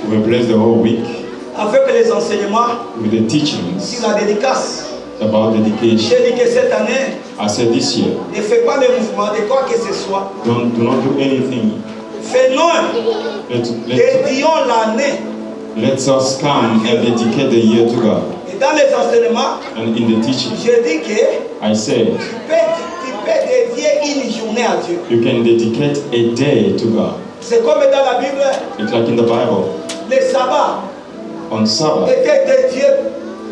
We were blessed the whole week avec les enseignements with the teachings sur la dédicace. about dedication. J'ai dit que cette année, I said this year, ne fais pas le mouvement de quoi que ce soit. do not do anything. Faisons, dédions l'année. Let's us come and dedicate the year to God. Et dans les enseignements, And in the teaching, je dis que I said, tu peux dédier une journée à Dieu. you can dedicate a day to God. C'est comme dans la Bible, It's like in the Bible. le sabbat On Sabbath, était dédié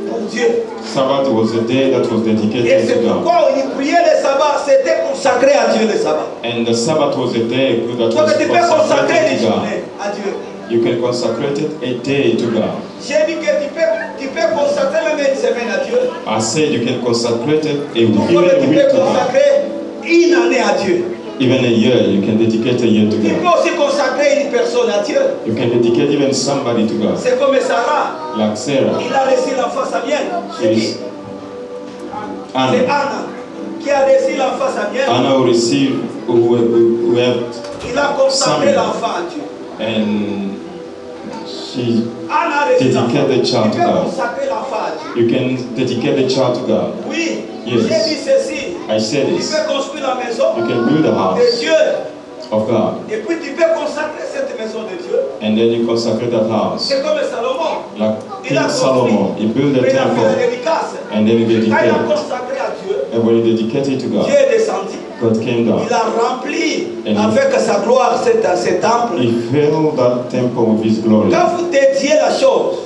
pour Dieu. Sabbath was a day that was Et dedicated c'est to God. pourquoi on priait le sabbat, c'était consacré à Dieu le sabbat. And the Sabbath was a day that Donc was tu peux consacrer consecrated une to God. journée à Dieu. You can consecrate a day to God. J'ai dit que tu peux consacrer même une semaine à Dieu. I said you can consecrate a Tout comme tu week peux to God. consacrer une année à Dieu. Even a year, you can dedicate a year to Tu God. peux aussi consacrer une personne à Dieu. You can dedicate even somebody to God. C'est comme Sarah. Like Sarah. Il a reçu l'enfant Samuel. C'est qui? She's C'est Anna. Anna qui a reçu l'enfant Samuel. Anna who received, who have, Il a consacré Samuel. l'enfant à Dieu. and she Anna a reçu l'enfant. dedicated the Tu child to peux God. consacrer l'enfant à Dieu. You can dedicate the child to God. Oui. Yes. J'ai dit ceci. I said Tu this. peux construire la maison You can build a de house Dieu. of God, Et puis tu peux consacrer cette maison de Dieu. and then you consecrate that house. C'est comme Salomon. Like Il a King Solomon, he built a Mais il a fait la temple, dédicace. and then he Quand il a dedicated. consacré à Dieu, And when he dedicated to Dieu God, est descendu. God came down. Il a rempli And avec sa gloire ce temple. He filled that temple with His glory. Quand vous dédiez la chose,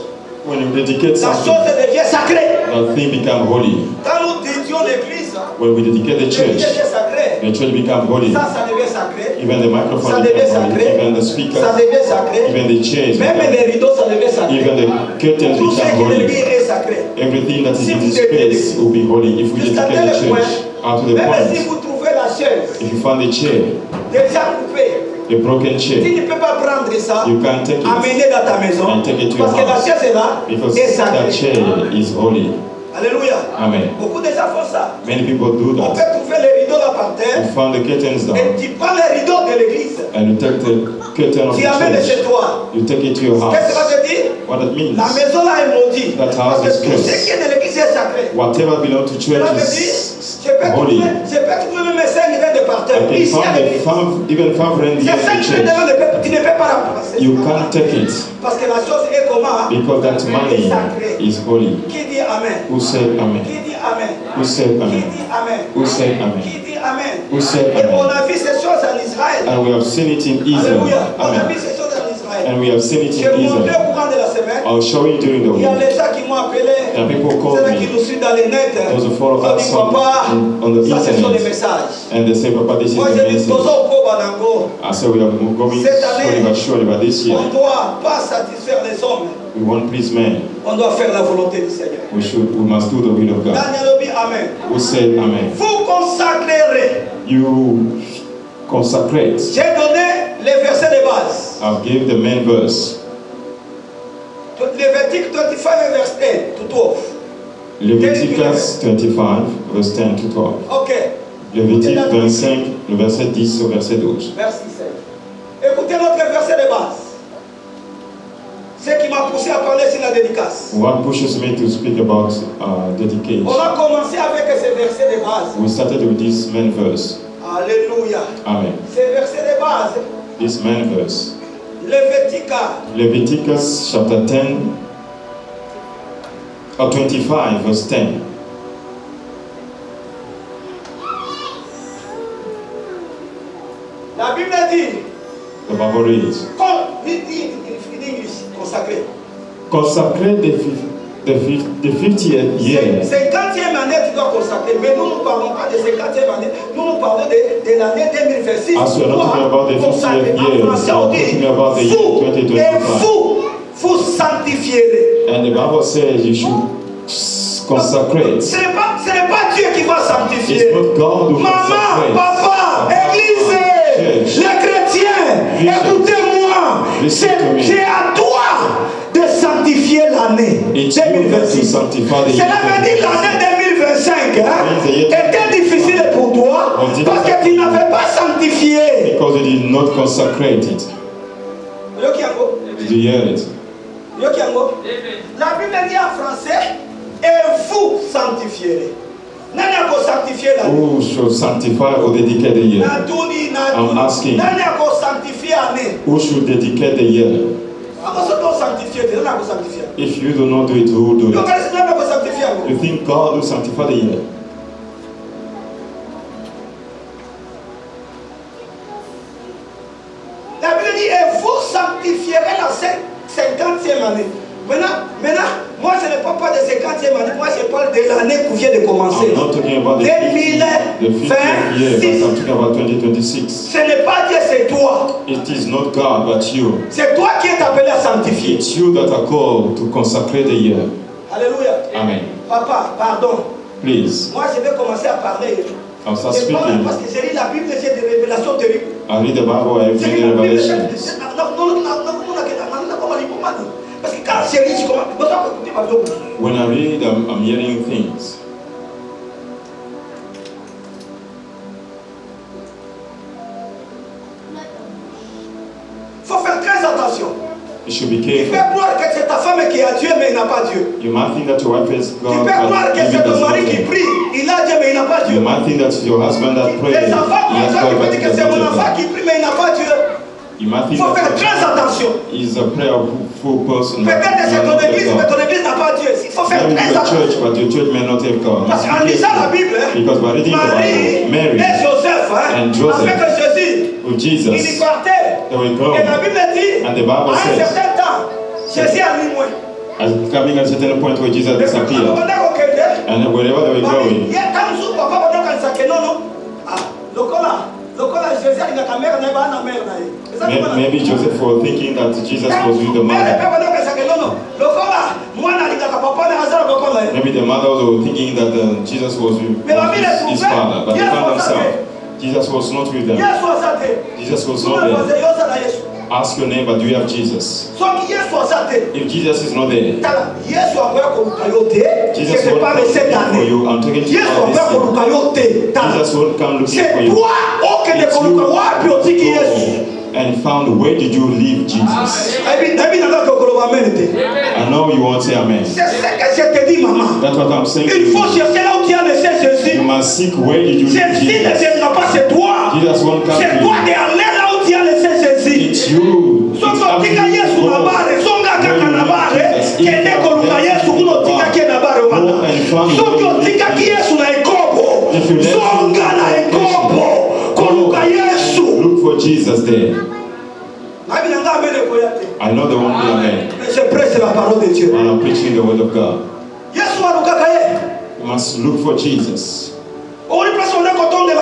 When you dedicate la something, chose devient sacrée. that thing become holy. Quand nous dédions l'église, When we dedicate the church, l'église est sacrée. the church become holy. Ça devient sacré. Even the microphone Ça devient become holy. sacré. Even the Ça speakers, devient sacré. even the chairs, Même les rideaux, ça devient sacré. even the curtains Tout ce become qui est holy. l'église est sacré. Everything that is Si in vous this dédiez space will be holy if we Jusqu'à dedicate the tel point, church up to the même si point. vous trouvez la chaise If you find a chair, déjà coupée, a broken tu chair, ne peux pas prendre ça, you can't take it amener dans ta maison, and take it to your parce que la house chaise est là, because est that sacrée. chair is holy. Alléluia. Amen. Beaucoup de gens font ça. Many people do On that. peut trouver les rideaux là par You terre, find the curtains down et tu prends les rideaux de l'église, and you take the curtain of tu the amènes chez church, toi. you take it to your Qu'est-ce que ça house. veut dire? What that means, La maison là est maudite. That Parce house que is tout ce cursed. qui est de l'église est sacré. Whatever belongs to church Cela veut dire, is je peux holy. trouver même 5 grains de par I terre. can Ici à find l'église. even 5 rand Ces here 5 in grains de church. tu ne peux pas remplacer. You can't take it Parce que la chose est comment? because that money is holy. Qui dit Amen? Who said amen? Qui dit Amen? Who said Qui amen? dit Amen? Who said amen? Qui dit Amen? Who said Et on amen? a vu ces choses en Israël. And we have seen it in Israel. Alléluia. On a vu Amen. ces choses en Israël. And we have seen it J'ai in montré Israel. au courant de la semaine. I'll show you during the Il y a week. les gens qui m'ont appelé. And people call Ceux qui me. nous suivent dans les nets. Those who follow Ils us disent Papa, on the ça ce sont des internet. messages. And they say, Papa, this is Moi the je dis message. Tozo Ko Banango. I said, we are going Cette année, slowly but surely, but this year, on ne doit pas satisfaire les hommes. we won't please men. On doit faire la volonté du Seigneur. We must do the will of God. Daniel dit Amen. Who said amen? Vous consacrerez. You consecrate. J'ai donné les versets de base. I'll give the main verse. Levitique 25 verset 10 to 12. Leviticus 25, verse 10 to 12. Ok. Levitique 25, le verset 10 au verset 12. Merci Seigneur. Écoutez notre verset de base. Ce qui m'a poussé à parler sur la dédicace. What pushes me to speak about On dedication? a commencé avec ces versets de base. We started with this main verse. Alléluia. Amen. Ces versets de base. This main verse. Levitique. Leviticus chapter 10, or 25, verse 10. La Bible dit, The Bible reads, in English, consacré. consecrate the 50th year. 50e année, tu dois consacrer. Mais nous ne parlons pas de 50e année. Nous parlons de l'année 2026. As we are not talking about the 50th year, we are talking about the year 2025. Vous sanctifierez. And the Bible says you should consecrate. Ce n'est pas Dieu qui va It's sanctifier. not God who Maman, consecrates. papa, église, les chrétiens, écoutez-moi. Listen to me. C'est à toi de sanctifier l'année It's you that to 2026. sanctify the Cela veut dire year. l'année 2025 Means the year était difficile pour toi parce que tu n'avais pas sanctifié. Because you did not consecrate it. Did you hear it? La Bible dit en français, et vous sanctifierez. Who should sanctify or dedicate the year? I'm asking. Who should dedicate the year? If you do not do it, who will do it? You think God will sanctify the year? La Bible dit, et vous sanctifierez la 50e année. Maintenant, moi je ne parle pas de 50e année, moi je parle de l'année qui vient de commencer. 2026. Ce n'est pas Dieu, c'est toi. It is not God, but you. C'est toi qui es appelé à sanctifier. It's you that are called to consecrate the year. Alléluia. Amen. Papa, pardon. Please. Moi je vais commencer à parler. I'll start speaking. Parce que j'ai lu la Bible, j'ai des révélations terribles. I read the Bible, I read the Revelations. Parce que quand j'ai lu, je commence. When I read, I'm hearing things. Il faut faire très attention. You should be Tu careful. peux croire que c'est ta femme qui a Dieu, mais il n'a pas Dieu. You might think that your wife is Tu God, peux croire but que maybe c'est ton does mari not. qui prie, il a Dieu, mais il n'a pas Dieu. You might think that your husband that prays, Les he enfants, has God, tu peux but he dire que does c'est mon not. enfant qui prie, mais il n'a pas Dieu. You might Il think faut faire très that attention. he's a prayerful person. Peut-être que c'est ton église, mais ton église n'a pas Dieu. Il faut faire Maybe très your church, attention. but your church may not have God. Parce qu'en lisant la Bible, Because by reading the Marie Bible, Mary et Joseph, and Joseph, avec Jésus, with ils y Jesus, partaient. they were Et growing. la Bible dit, And the Bible à un says, certain temps, Jésus a mis moins. as coming at a certain point where Jesus disappeared, and wherever they were going, maybe Joseph was thinking that Jesus was with the mother. Maybe the mother was thinking that Jesus was with his father, but they found themselves. Jesus was not with them. Jesus was not there. Ask your neighbor, do you have Jesus? If Jesus is not there, Jesus won't come looking for you. I'm talking to you about this year. Jesus won't come looking for you. It's you and found, where did you leave Jesus? I know you won't say amen. That's what I'm saying to Il faut you. chercher là où tu as laissé Jésus. You must seek, where did you leave Jésus ne Jesus? viendra pas chez toi. Jesus won't come C'est to toi you. d'aller là où tu as laissé Jésus. It's you. It's Songa up to tika you Yesu to na go. bare, songa Where kaka you na leave bare, Jesus. kende koluka Yesu kuno tika ke na bare wana. Songa tika ki Yesu na ekobo, songa na ekobo, koluka Yesu. Look for Jesus there. Nabi nanga amene koyate. I know there won't be amen. Mais je prêche la parole de Dieu. When I'm preaching the word of God, Yesu alukaka ye. you must look for Jesus. Oli place on kotonga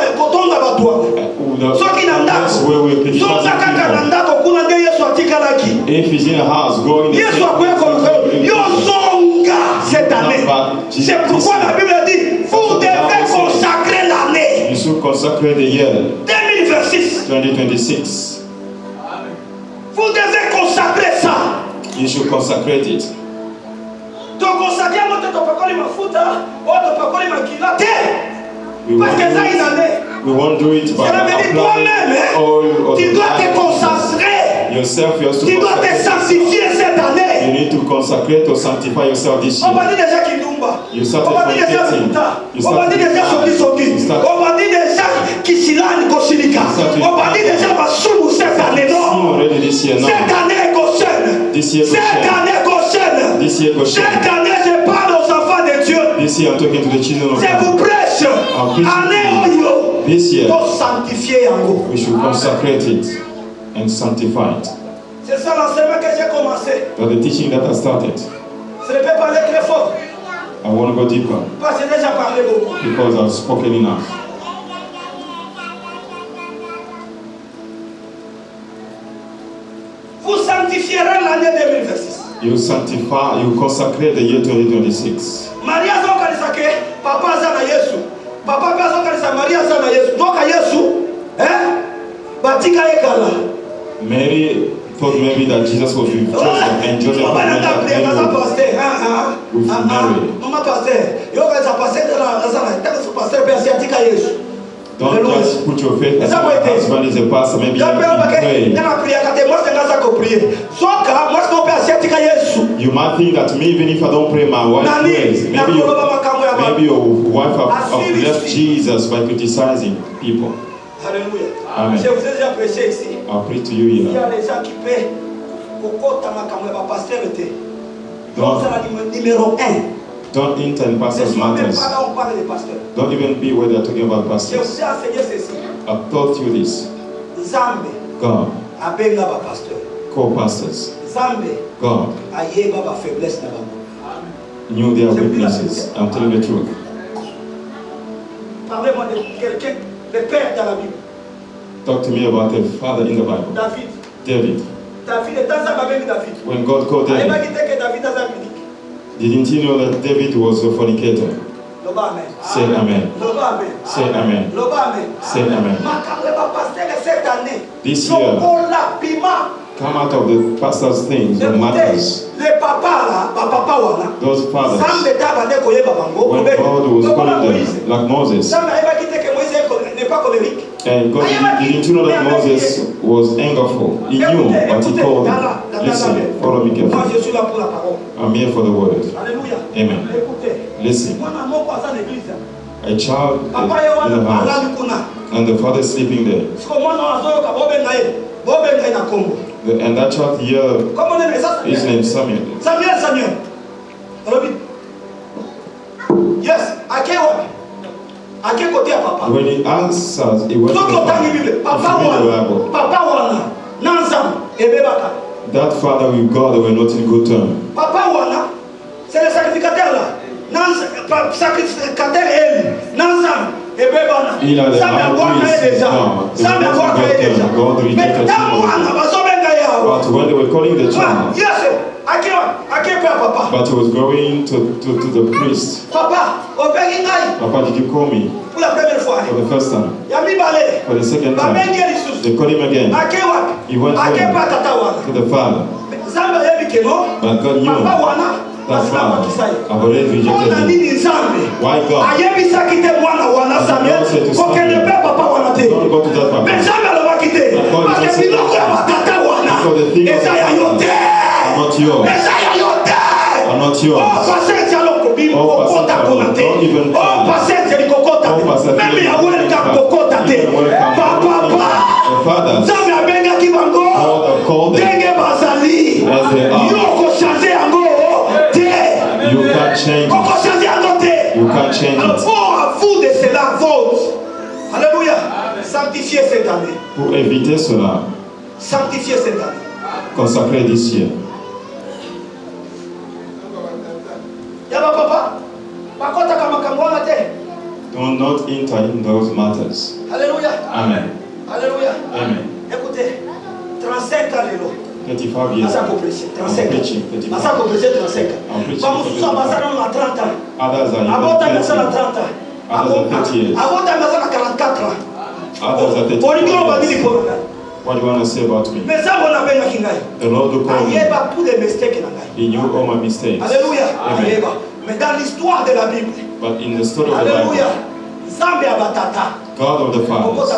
batwa. Soki na That's where we're ndako. Songa kaka na people. ndako kuna nde Yesu atikalaki. If he's in a house, go in the Yesu akwenda koluka yo zonga cette année. C'est pourquoi la Bible dit vous devez consacrer l'année You should consecrate the year 2026. 2026. Vous devez consacrer ça. You should consecrate it. Consacrer moto topakoli mafuta, ou topakoli makila te. We Parce que ça won't une année. do it, we won't do it by Ça veut dire toi-même, oil or tu dois te the consacrer. yourself. You have to Tu dois te consecrate. sanctifier cette You année. need to consecrate or sanctify yourself this On year. va dire déjà Kindumba. You started On va dire déjà fornicating. Buta. You On va dire déjà started- Soki. You started- On va dire déjà Kisilani Kosilika. started- On va dire déjà Masumu cette année, Seen non? already this year now. Cette année Goshen. This year Cette Goshen. année Goshen. This year Goshen. Cette année je parle aux enfants de Dieu. This year I'm talking to the children of Je vous God. prêche. I'm preaching Année to you. Oyo. This year Pour sanctifier yango. we should consecrate it and sanctify it. C'est ça l'enseignement que j'ai commencé. That's the teaching that I started. Je ne peux pas aller très fort. I want to go deeper Parce que j'ai déjà parlé beaucoup. because I've spoken enough. Vous sanctifierez l'année 2026. You sanctify, you consecrate the year 2026. Maria azokanisa ke papa aza na Yesu. Papa pe azokanisa Maria aza na Yesu. Donc Yesu, batika ye kala. Mary thought maybe that Jesus was with Joseph and Joseph was Mama nanga priya kaza with pasteur. with Mary. Mama pasteur. Yo kaza pasteur na sana. Taka su pasteur pe asiatika Yesu. Don't just put your faith as Eza my kwete. husband is a pastor. Maybe you Kapela bake pray. nanga priya kate mwase ngaza You might think that me, even if I don't pray, my wife prays. Maybe your wife have left Jesus by criticizing people. Alléluia. Amen. Je vous ai déjà prêché ici. I'll pray to you Il y here. a des gens qui paient pour pasteur était. Donc c'est la numéro 1. Don't enter in pastors' matters. Don't even be where they're talking about pastors. I've taught you this. God, co-pastors, God knew their weaknesses. I'm telling the truth. Parlez-moi de quelqu'un, de père dans la Bible. Talk to me about a father in the Bible. David. When God called David, didn't you know that David was a fornicator? Say amen. Say amen. Say amen. This year, come out of the pastor's things and matters. Those fathers, when God was calling them, like Moses, and God, didn't you know that Moses was angerful? He knew, but he called him. Listen, follow me carefully. I'm here for the word. Amen. Listen. A child in the house, and the father is sleeping there. And that child here is named Samuel. Samuel. Yes, I came up. When he answers, he went to the Bible. That father with God were not in good terms. C'est le sacrificateur là. Sacrificateur il a les but when they were calling the child, but he was going to the priest. Papa, did you call me? For the first time. For the second time. They called him again. He went home to the father. But God knew that father, I've already rejected him. Why God? And God said to Samuel, don't go to that papa. For the thing of the father are not yours. Are not yours. Don't even try. The fathers, God called them as they are. You can't change it. You can't change it. Alléluia. Sanctifiez cette année. Pour éviter cela, sanctifiez cette année. Consacrez this year. Do not enter in those matters. Alléluia. Amen. Alléluia. Amen. Écoutez, 35 ans les lots. 35 years. I'm preaching 35 ans. 35 ans. Vamos usar passar na 30 ans. Others are avant de passer na 30 ans. Others are 30 years. Avant de passer na 44 ans. Others are 30 years. What do you want to say about me? Mais ça on a bien kingai. The Lord who called me. He knew all my mistakes. Alléluia. Amen. Mais dans l'histoire de la Bible. But in the story of the Alléluia. Bible, God of the fathers,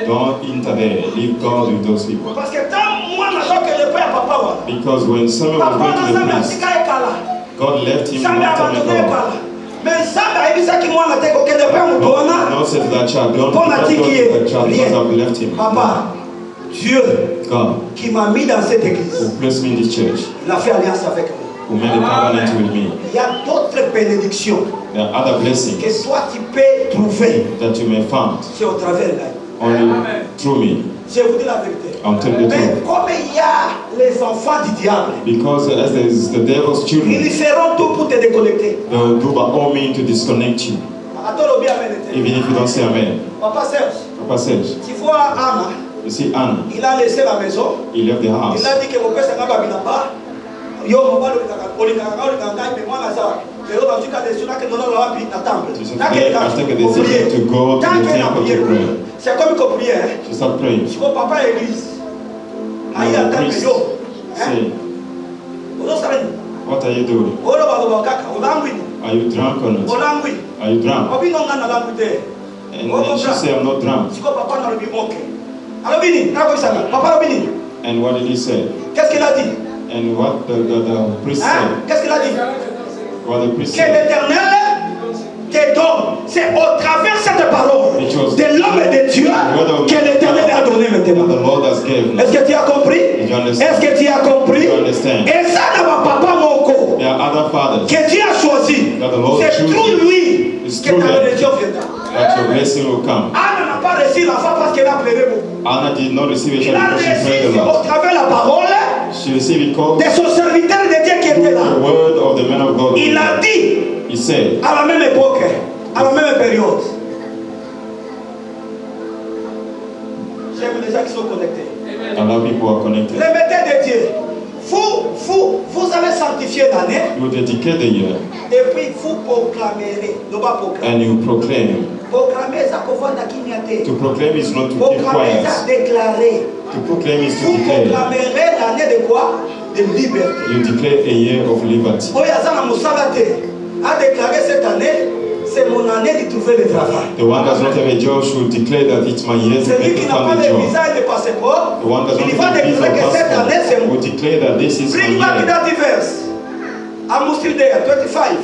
don't enter there. Leave God with those people. Because when Samuel was going to the priest, God left him long time ago. God said to that child, don't go to that child because I've left him. Papa, Dieu God, qui m'a mis dans cette église, who placed me in this church, il a fait alliance avec moi. Who made a covenant with me. Il y a d'autres bénédictions There are other blessings que toi tu peux trouver that you may find c'est au travers de la vie. only through me. Je vous dis la vérité. I'm telling the Mais truth. comme il y a les enfants du diable, because as there is the devil's children, ils feront tout pour te déconnecter. They will do by all means to disconnect you. Even if you don't say amen. Papa Serge. Tu vois Anna. You see Anna. Il a laissé la maison. He left the house. Il a dit que mon père s'en va bien là-bas. Yo mo ba lo ka ko li ka mais moi na ça. Mais on a dit que des choses que nous allons avoir dans temple. After the decision to go to the temple to pray. C'est comme une prière. To start praying. Si mon papa est église. Aïe attends que yo. Say. What are you doing? Are you drunk or not? Are you drunk? And she said, I'm not drunk. And what did he say? Qu'est-ce qu'il a dit? And what the priest said? Qu'est-ce qu'il a dit? What the priest Que said? l'Éternel te donne. C'est au travers de cette parole de l'homme et de Dieu que l'Éternel a donné maintenant. The Lord has given. Est-ce que tu as compris? Est-ce que tu as compris? Et ça n'a pas papa moko. There are other fathers Que Dieu a choisi. C'est tout lui que ta bénédiction viendra. that your blessing will come. Anna n'a pas reçu l'enfant parce qu'elle a pleuré beaucoup. Anna did not receive a Il a child because she prayed reçu a au lot. travers de la parole She received it because de son serviteur de Dieu qui était là. the word of the man of God. Il a dit He said, à la même époque, à la même période. J'aime les gens qui sont connectés. a lot of people are connected. Remettez de Dieu. Vous allez sanctifier l'année You dedicate the year et puis vous proclamerez. Ne pas proclamer. and you proclaim. Proclamer ça qu'on voit dans Kinyate. To proclaim is not to keep Proclamer quiet. ça déclarer. To proclaim is to Vous declare. proclamerez l'année de quoi? De liberté. You declare a year of liberty. Oyazana Moussalate a déclaré cette année, c'est mon année de trouver le travail. The one does not have a job should declare that it's my year to Celui make qui a n'a pas family de job. visa et de passeport, The one does not il va have a visa déclarer or que cette année c'est passport mon. will declare that this is my Bring back year. that verse. Amos 3 there, 25.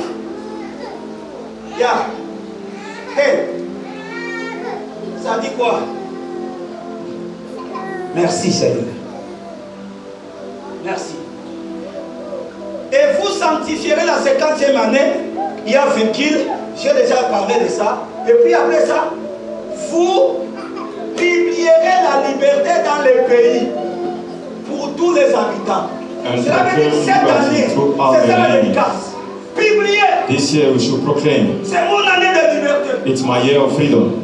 Yeah. Hey. Ça dit quoi? Merci Seigneur. Merci. Et vous sanctifierez la 50e année. Il y a virgule. J'ai déjà parlé de ça. Et puis après ça, vous publierez la liberté dans le pays pour tous les habitants. Cela veut dire cette année, c'est ça la dédicace. Publier. This year we should proclaim. C'est mon année de liberté. It's my year of freedom.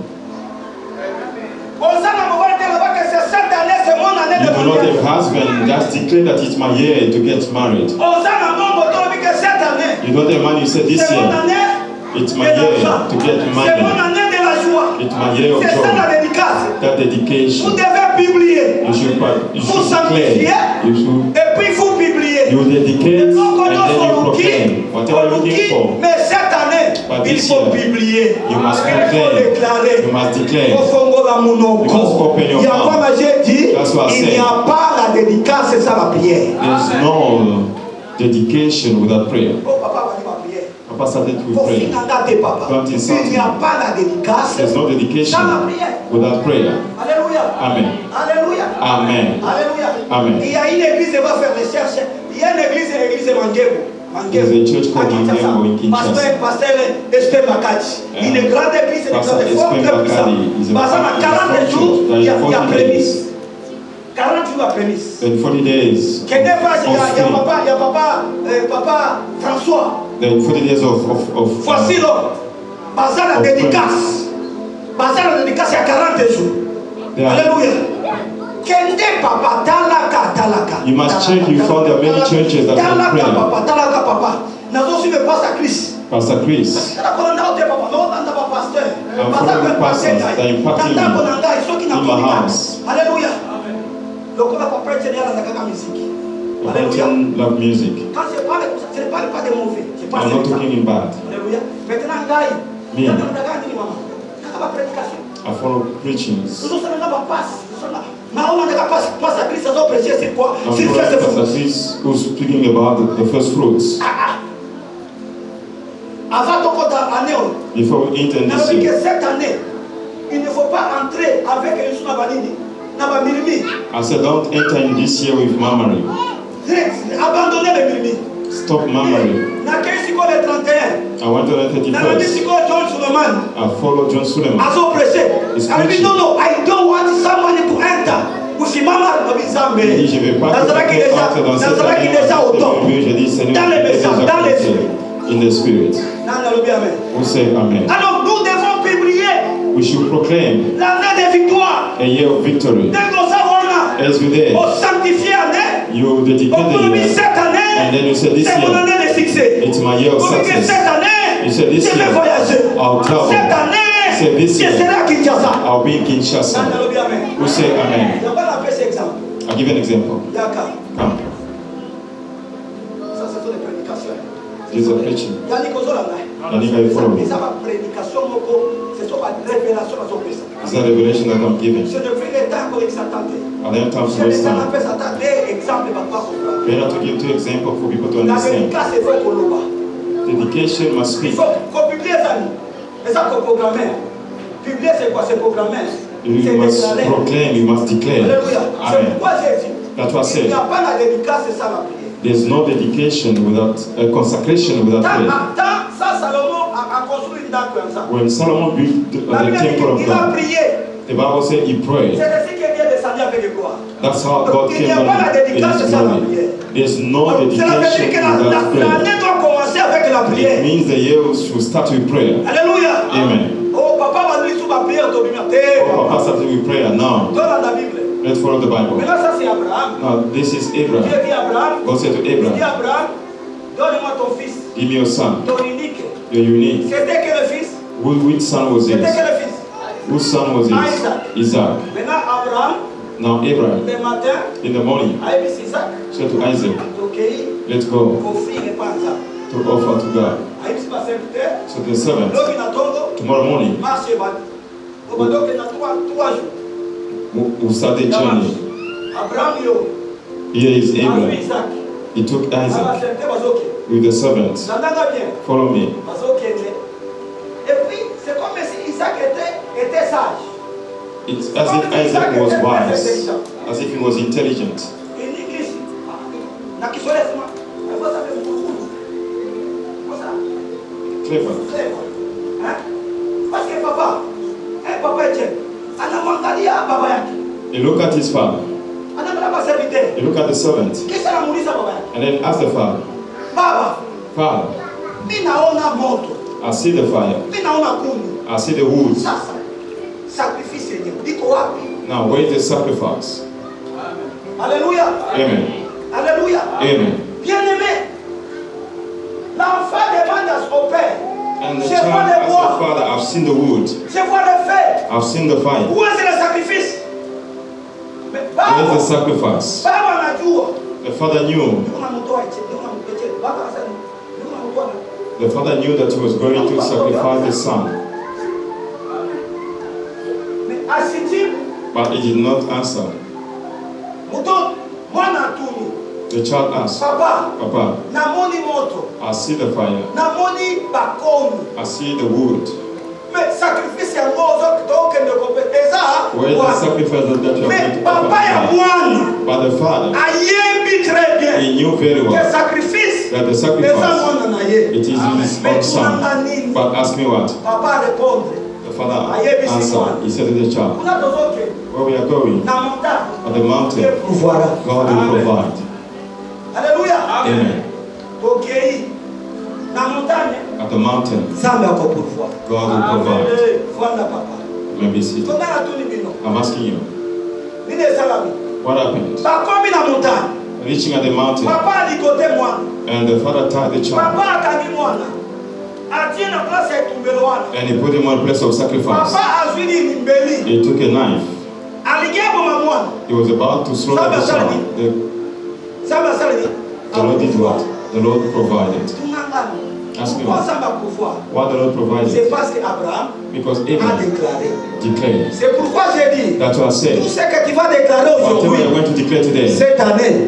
You do not have a husband, just declare that it's my year to get married. You don't have money, you say this year, it's my year to get money. It's my year of joy. That dedication. You should declare. You should. You dedicate and then you proclaim. Whatever you're looking for. But this year, you must proclaim. You must declare. You must open your mouth. That's what I Il n'y said. a pas la dédicace, c'est ça la prière. There's no dedication without prayer. Oh, papa va dire ma prière. Papa started with Pour prayer. financer papa. Il n'y a pas la dédicace. There's no dedication Sans la prière. without prayer. Alléluia. Amen. Alléluia. Amen. Alléluia. Amen. Il y a une église qui va faire recherche. Il y a une église Mangebo. There's a church called Mangebo in Kinshasa. Pasteur Esther Makati. Une grande église, une Pastor grande forte, Esther très puissante. Makati is a Parce que 40 jours, il y a 40 prémisse. 40 jours à prémisse. Then 40 days. Il y a papa François. Then 40 days of Voici l'homme. Bazar la dédicace. Bazar la dédicace, il y a 40 jours. Yeah. Alléluia. Kende papa, talaka. You must check, you found there are many churches that have prayer. Talaka papa. Nazo suive pastor Chris. Pastor Chris. I'm following pastors that are impacting me in my house. Alléluia. Lokola papa Seigneur anataka muziki. I don't love music. Quand je parle pas de mauvais. Je parle I'm not talking in bad. Alléluia. Maintenant ngai. Me. Prédication. I follow preachings. Nous sommes là bas passe. Mais on n'a pas passer Christ à prêcher c'est quoi? I'm C'est following faire Pastor Chris who's speaking about the first fruits. Avant donc année. Before we enter this year, Cette année, il ne faut pas entrer avec une chose na mirimi. I said don't enter in this year with murmuring. Abandonnez les mirimi. Stop murmuring. Na kesi ko le 31. I went to the Na 31st. kesi ko John Suleiman. I followed John Suleiman. Azo prêcher. I mean no, I don't want somebody to enter. Usimama na bizambe. Il dit, je vais pas Nazaraki déjà au top. Je dis, Seigneur, Dans les messages, dans l'esprit. in the spirit. Amen. We say amen. Alors nous devons publier We should proclaim l'année de victoire. a year of victory. Dès qu'on s'abonne, As we did, on sanctifie année. you dedicate On the peut year, cette année. and then you say this C'est mon year, année de succès. it's my year of On peut success. cette année. You say this Je vais year, voyager. I'll travel. Cette année. Say this Je year, serai à Kinshasa. I'll be in Kinshasa. Amen. We say amen. Je vais appeler cet exemple. I'll give you an example. Yaka. Come. Ça, ce sont des prédications. This is a preaching. Yannick Ozolana. Yannick, I follow. C'est ma prédication, ce sont ma révélation à son présent. It's a revelation that I'm giving. Je ne prie le temps Are there times to waste time? Better to give 2 examples for people to understand. Dedication must speak. You must proclaim, you must declare. Amen. That's what I said. There's no dedication without consecration without prayer. When Solomon built the temple of God, the Bible said he prayed. That's how God came down in his glory. There's no dedication without prayer. It means the year should start with prayer. Hallelujah. Amen. Oh, Papa started with prayer now. Let's follow the Bible. Now, this is Abraham. God said to Abraham, give me your son. You're unique. Which son was this? Whose son was this? Isaac. Now Abraham, in the morning, said to Isaac, let's go to offer to God. So the servant, tomorrow morning, we'll start the journey. Here is Abraham. He took Isaac with the servant. Follow me. It's as if Isaac was wise, as if he was intelligent. In English, clever. He looked at his father. He looked at the servant. And then asked the father, Father, I see the fire. I see the wood. Now where is the sacrifice? Alléluia. Amen. Alléluia. Amen. Bien-aimé, l'enfant demande au père. And the child asked the father, I've seen the wood. I've seen the fire. Où est le sacrifice? Where is the sacrifice? The father knew. The father knew that he was going to sacrifice the son. But he did not answer. The child asked, Papa, I see the fire. I see the wood. Where is the sacrifice that you are going to offer? But the father, he knew very well that the sacrifice, it is his own son. But ask me what? The father answered. He said to the child, where we are going, at the mountain, God will provide. Hallelujah. Amen. At the mountain, God will provide. You may be seated. I'm asking you, what happened? Reaching at the mountain, and the father tied the child, and he put him on a place of sacrifice. He took a knife. He was about to slaughter the child. The Lord did what? The Lord provided. Ask me what the Lord provided. Because Abraham declared. That's what I said. Whatever you're going to declare today,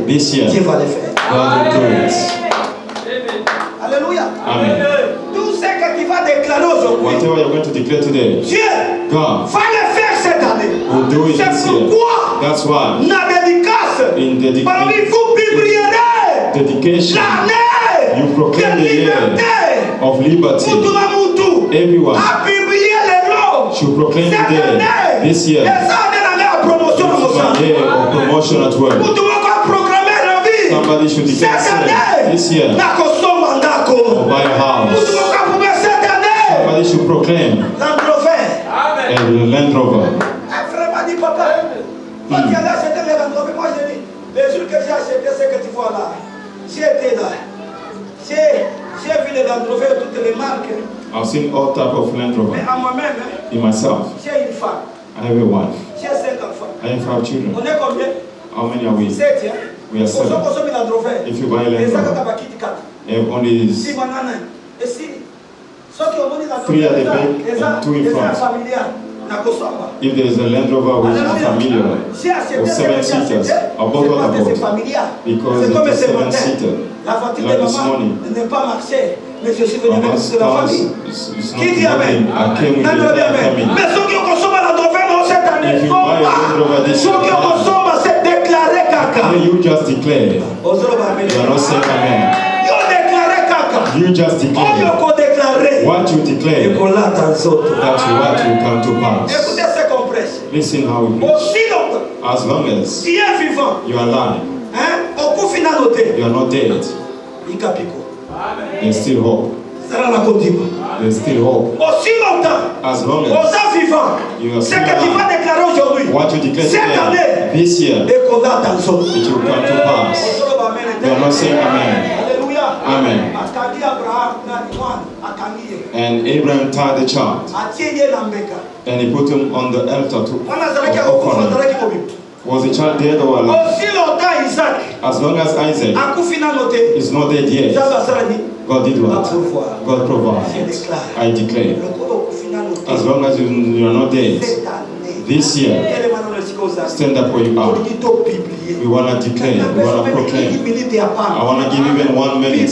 this year, God will do it. Alléluia. Amen. Whatever you're going to declare today, God will do it this year. That's why in dedication, you proclaim the year of liberty. Everyone should proclaim the day, this year, it's my year of promotion at work. Somebody should declare this year, or buy a house. Somebody should proclaim a Land Rover. Les jours que j'ai acheté ce que tu vois là, j'étais là. J'ai vu les Land Rover, toutes les marques. I've seen all type of Land Rover. Mais à moi-même, in myself, j'ai une femme. I have a wife. J'ai 5 enfants. I have 5 children. On est combien? How many are we? 7. We are 7. If you buy a Land Rover, only 3 at the back and 2 in front. If there is a Land Rover which is familiar, or 7 seaters, or both what about? Because it is 7 seater. Like this morning. Mais je suis venu avec toute la famille. Qui dit Amen? Mais ceux qui ont consommé la Rover cette année, ceux qui ont consommé, c'est déclaré caca. You just declare. You are not saying Amen. You just declare. What you declare, that's what will come to pass. Listen how we preach. As long as you are alive, you are not dead. There's still hope. There's still hope. As long as you are still alive, what you declare today, this year, it will come to pass. You are not saying Amen. Amen. And Abraham tied the child, and he put him on the altar to offer. Was the child dead or alive? As long as Isaac is not dead yet, God did what? God provides. I declare. As long as you are not dead, this year, stand up where you are. We want to declare, we want to proclaim. I want to give even 1 minute.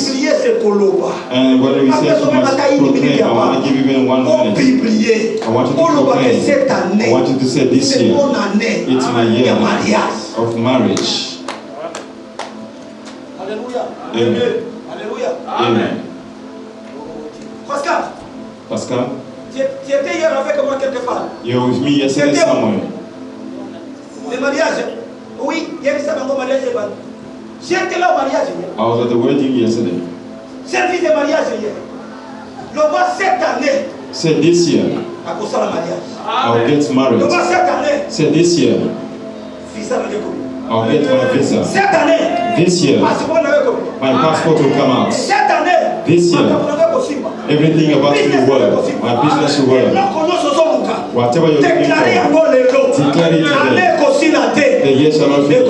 And when we say we must proclaim, I want to give even 1 minute. I want you to proclaim. I want you to say this year, it's my year of marriage. Amen. Amen. Pascal, tu étais hier avec moi quelque part. You were with me yesterday somewhere. Le mariage. Oui, il y a eu ça dans le mariage. J'étais là au mariage hier. I was at the wedding yesterday. Service de mariage hier. Le roi cette année. Said this year, à cause de la mariage. I'll get married. Le roi cette année. Said this year, visa la découverte. I'll get my visa. Cette année. This year, my passport will come out. Cette année. This year, everything about me will work. My business will work. Whatever you're looking for, declare it today. The year shall not finish.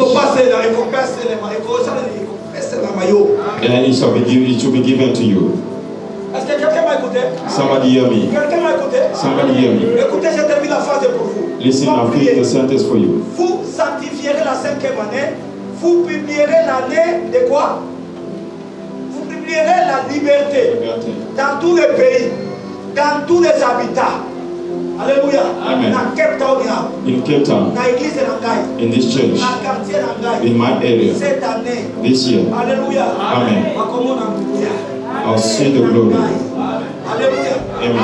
And it shall be given to you. Somebody hear me. Somebody hear me. Listen, I'll finish the sentence for you. Vous sanctifierez la 5e année. Vous publierez l'année de quoi? Vous publierez la liberté dans tous les pays, dans tous les habitats. Alléluia. Amen. Dans Cape Town, in Cape Town, dans l'église in this church, in my area, cette année, this year. Alléluia. Amen. I'll see the glory. Alléluia. Amen.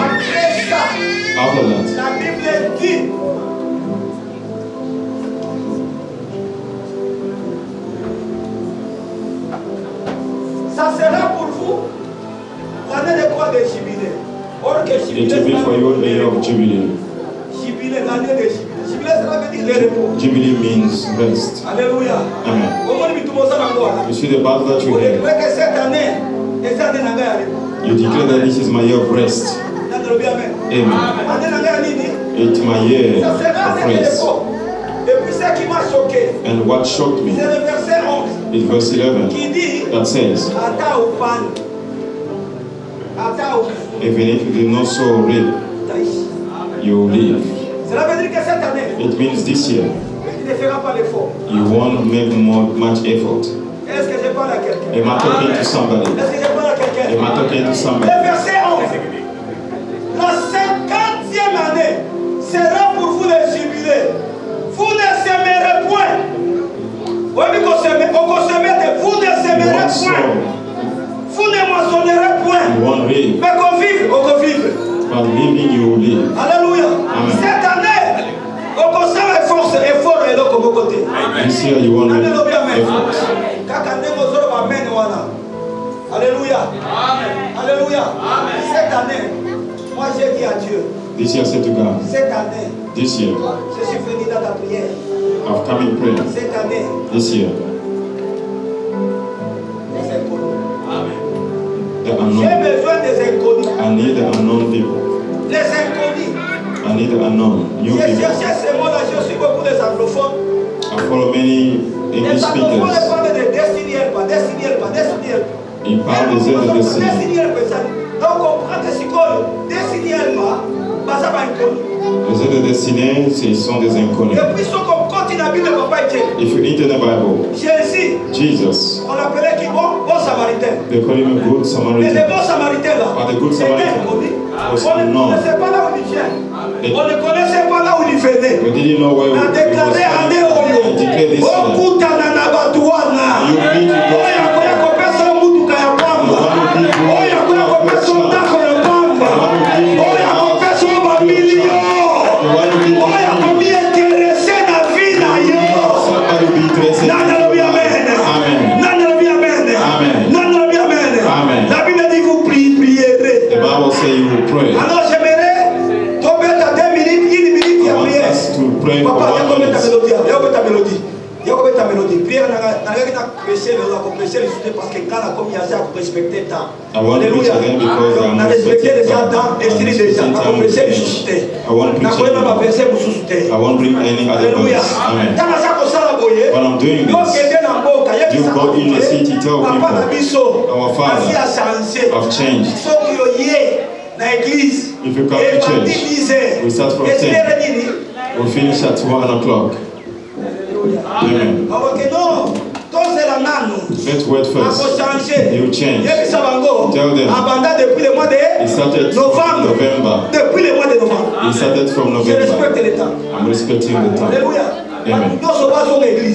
After that, la Bible dit, ça sera pour vous l'année de quoi? De jubilé. Or que jubilé, it will be for you a year of jubilee. Jubilé, l'année de jubilé. Jubilé, cela veut dire le repos. Jubilee means rest. Alléluia. Amen. You see the battle that you have. You declare that this is my year of rest. Amen. It's my year of rest. And what shocked me is verse 11 that says, even if you do not sow reap, you will live. It means this year you won't make much effort. Am I talking to somebody? Am I talking to somebody? La 50e année sera pour vous le jubilé. Vous ne sèmerez point. Vous ne sèmerez point. Vous ne moissonnerez point. Mais qu'on vive. But living you will live. Alléluia. Cette année, on consomme effort et l'autre de côté. This year you won't make effort. Alléluia. Alléluia. Cette année, moi j'ai dit à Dieu. This year said to God. Cette année. This year. Je suis venu dans ta prière. I've come in prayer. Cette année. This year. The unknown. J'ai besoin des inconnus. I need the unknown people. Les inconnus. I need the unknown. New people. J'ai cherché ces mots-là, je suis beaucoup des anglophones. I follow many English speakers. Les anglophones parlent de destiny helper, destiny helper, destiny helper. Ils parlent des aides de destiny. Donc on prend que c'est quoi destiny helper. Les êtres destinés, ils sont des inconnus. If you read in the Bible, Jesus, on l'appelait qui bon samaritain. they call him a good Mais Samaritan. le bon samaritain là, But the good Samaritan was on ne known. connaissait pas là où il vient. On ne connaissait pas là où il venait. We didn't know where On a he was déclaré à Néoyo. and declared this Oh, year. kutana na batuana. You need to go. Oya kuya kopesa mutuka ya pamba. Oya kuya kopesa ndako ya pamba. Oya kopesa mamilio. Oya komi interesse na vie na yo. Somebody be interested. Nana lo amen. Amen. Nana lo amen. Amen. Nana lo amen. Amen. La Bible dit vous prierez. The Bible says you will pray. Alors j'aimerais tomber à 2 minutes, 1 minute I et want prière. us to pray for Papa, 1 minute. ta mélodie. Ta mélodie. Prière na prêcher le prêcher les sujets parce que quand la comme il y a ça pour respecter temps. I want to preach again because I'm On a respecté respecting déjà time. temps, I'm estime déjà. respecting On time. prêcher les sujets. I want to Na preach quoi même again. verser pour sujets. I won't bring any other Alléluia. verse. Amen. Dans la salle ça la boyer. When I'm doing Yo this, kende na mboka, you go in the city, tell Papa na people, biso. our Father, Asi a changé. I've changed. So ki oyé na église. If you come to church, we start from 10. We finish at 1 o'clock. Amen. Let's wait first. You change. Tell them. It started from November. It started from Je respecte November. le temps. I'm respecting the time. Alléluia. Amen. Nous sommes pas sur l'église.